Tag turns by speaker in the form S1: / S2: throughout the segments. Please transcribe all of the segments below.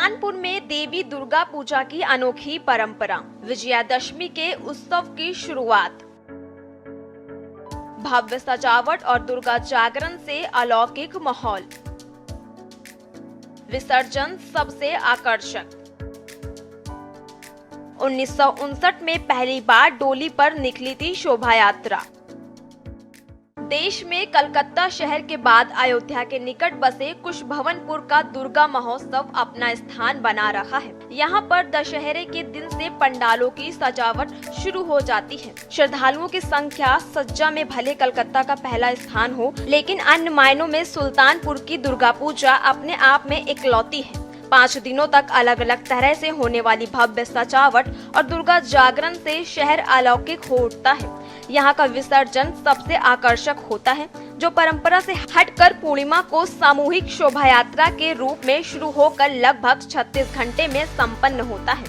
S1: सुल्तानपुर में देवी दुर्गा पूजा की अनोखी परंपरा, विजयादशमी के उत्सव की शुरुआत। भव्य सजावट और दुर्गा जागरण से अलौकिक माहौल। विसर्जन सबसे आकर्षक। 1959 में पहली बार डोली पर निकली थी शोभा यात्रा। देश में कलकत्ता शहर के बाद अयोध्या के निकट बसे कुशभवनपुर का दुर्गा महोत्सव अपना स्थान बना रहा है। यहाँ पर दशहरे के दिन से पंडालों की सजावट शुरू हो जाती है। श्रद्धालुओं की संख्या सज्जा में भले कलकत्ता का पहला स्थान हो, लेकिन अन्य मायनों में सुल्तानपुर की दुर्गा पूजा अपने आप में इकलौती है। 5 दिनों तक अलग अलग तरह से होने वाली भव्य सजावट और दुर्गा जागरण से शहर अलौकिक हो उठता है। यहाँ का विसर्जन सबसे आकर्षक होता है, जो परंपरा से हटकर पूर्णिमा को सामूहिक शोभा यात्रा के रूप में शुरू होकर लगभग 36 घंटे में संपन्न होता है।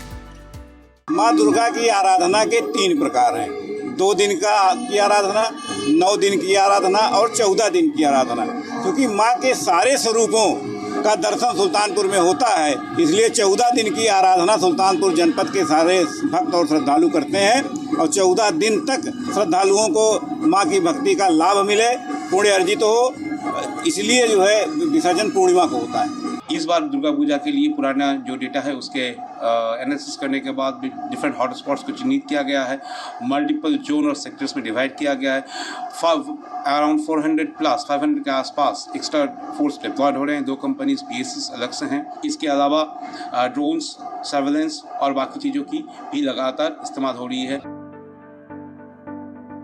S2: माँ दुर्गा की आराधना के 3 प्रकार हैं। 2 दिन की आराधना, 9 दिन की आराधना और 14 दिन की आराधना। क्योंकि माँ के सारे स्वरूपों का दर्शन सुल्तानपुर में होता है, इसलिए 14 दिन की आराधना सुल्तानपुर जनपद के सारे भक्त और श्रद्धालु करते हैं और 14 दिन तक श्रद्धालुओं को माँ की भक्ति का लाभ मिले, पुण्य अर्जित हो, इसलिए जो है विसर्जन पूर्णिमा को होता है।
S3: इस बार दुर्गा पूजा के लिए पुराना जो डेटा है उसके एनालिसिस करने के बाद डिफरेंट हॉटस्पॉट्स को चिन्हित किया गया है, मल्टीपल जोन और सेक्टर्स में डिवाइड किया गया है। अराउंड 500 के आसपास एक्स्ट्रा फोर्स डिप्लॉयड हो रहे हैं। 2 कंपनीज PSCs अलग से हैं। इसके अलावा ड्रोन्स, सर्वेलेंस और बाकी चीज़ों की भी लगातार इस्तेमाल हो रही है।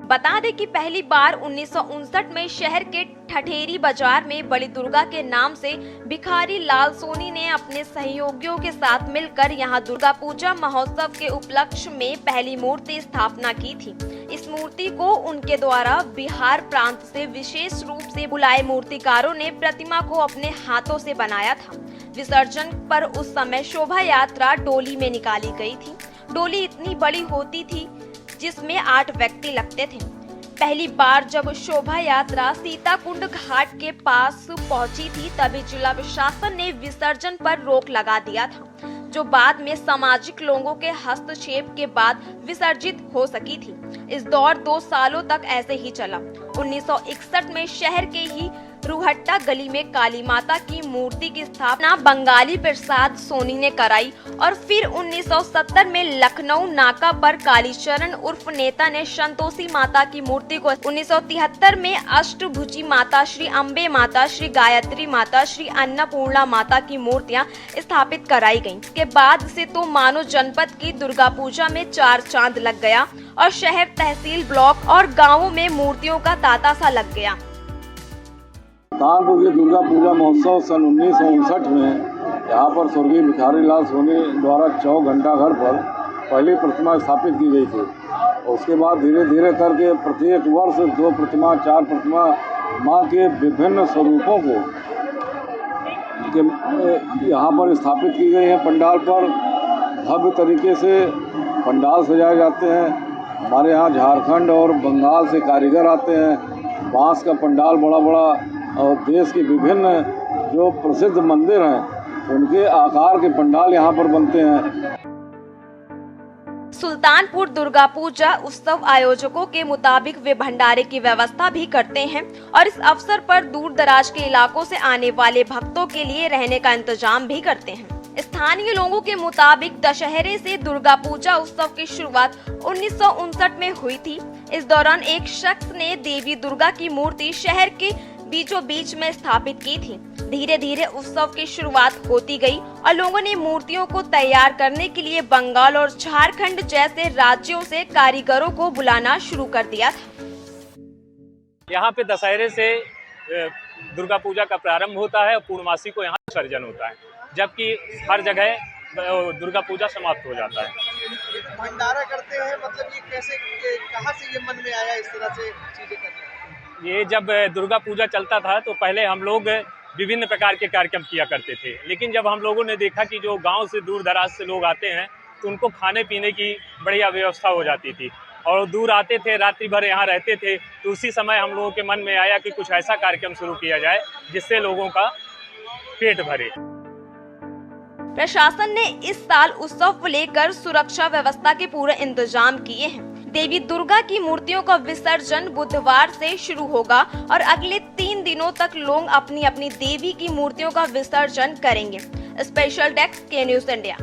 S1: बता दें कि पहली बार 1959 में शहर के ठठेरी बाजार में बड़ी दुर्गा के नाम से भिखारी लाल सोनी ने अपने सहयोगियों के साथ मिलकर यहां दुर्गा पूजा महोत्सव के उपलक्ष्य में पहली मूर्ति स्थापना की थी। इस मूर्ति को उनके द्वारा बिहार प्रांत से विशेष रूप से बुलाए मूर्तिकारों ने प्रतिमा को अपने हाथों से बनाया था। विसर्जन पर उस समय शोभा यात्रा डोली में निकाली गई थी। डोली इतनी बड़ी होती थी जिसमें 8 व्यक्ति लगते थे। पहली बार जब शोभा यात्रा सीताकुंड घाट के पास पहुंची थी, तभी जिला प्रशासन ने विसर्जन पर रोक लगा दिया था, जो बाद में सामाजिक लोगों के हस्तक्षेप के बाद विसर्जित हो सकी थी। इस दौर 2 सालों तक ऐसे ही चला। 1961 में शहर के ही रुहट्टा गली में काली माता की मूर्ति की स्थापना बंगाली प्रसाद सोनी ने कराई और फिर 1970 में लखनऊ नाका पर कालीचरण उर्फ नेता ने संतोषी माता की मूर्ति को 1973 में अष्टभुजी माता, श्री अम्बे माता, श्री गायत्री माता, श्री अन्नपूर्णा माता की मूर्तियां स्थापित कराई गयी। इसके बाद से तो मानो जनपद की दुर्गा पूजा में 4 चांद लग गया और शहर, तहसील, ब्लॉक और गाँवों में मूर्तियों का तांता सा लग गया।
S4: सुल्तानपुर की दुर्गा पूजा महोत्सव सन 1959 में यहाँ पर स्वर्गीय भिखारी लाल सोनी द्वारा 4 घंटा घर पर पहली प्रतिमा स्थापित की गई थी। उसके बाद धीरे धीरे करके प्रत्येक वर्ष 2 प्रतिमा, 4 प्रतिमा माँ के विभिन्न स्वरूपों को यहाँ पर स्थापित की गई है। पंडाल पर भव्य तरीके से पंडाल सजाए जाते हैं। हमारे यहाँ झारखंड और बंगाल से कारीगर आते हैं। बांस का पंडाल बड़ा बड़ा और देश के विभिन्न जो प्रसिद्ध मंदिर हैं उनके आकार के पंडाल यहाँ पर बनते हैं।
S1: सुल्तानपुर दुर्गा पूजा उत्सव आयोजकों के मुताबिक वे भंडारे की व्यवस्था भी करते हैं और इस अवसर पर दूर दराज के इलाकों से आने वाले भक्तों के लिए रहने का इंतजाम भी करते हैं। स्थानीय लोगों के मुताबिक दशहरे से दुर्गा पूजा उत्सव की शुरुआत 1959 में हुई थी। इस दौरान एक शख्स ने देवी दुर्गा की मूर्ति शहर के बीचों बीच में स्थापित की थी। धीरे धीरे उत्सव की शुरुआत होती गई और लोगों ने मूर्तियों को तैयार करने के लिए बंगाल और झारखंड जैसे राज्यों से कारीगरों को बुलाना शुरू कर दिया था।
S5: यहाँ पे दशहरे से दुर्गा पूजा का प्रारंभ होता है और पूर्णमासी को यहाँ विसर्जन होता है, जबकि हर जगह दुर्गा पूजा समाप्त हो जाता है।
S6: भंडारा करते हैं, मतलब ये कैसे, कहाँ से ये मन में आया इस तरह से चीजें करने?
S5: ये जब दुर्गा पूजा चलता था तो पहले हम लोग विभिन्न प्रकार के कार्यक्रम किया करते थे, लेकिन जब हम लोगों ने देखा कि जो गांव से दूर दराज से लोग आते हैं तो उनको खाने पीने की बढ़िया व्यवस्था हो जाती थी और दूर आते थे, रात्रि भर यहाँ रहते थे, तो उसी समय हम लोगों के मन में आया कि कुछ ऐसा कार्यक्रम शुरू किया जाए जिससे लोगों का पेट भरे।
S1: प्रशासन ने इस साल उत्सव को लेकर सुरक्षा व्यवस्था के पूरे इंतजाम किए हैं। देवी दुर्गा की मूर्तियों का विसर्जन बुधवार से शुरू होगा और अगले 3 दिनों तक लोग अपनी अपनी देवी की मूर्तियों का विसर्जन करेंगे। स्पेशल डेस्क के न्यूज़ इंडिया।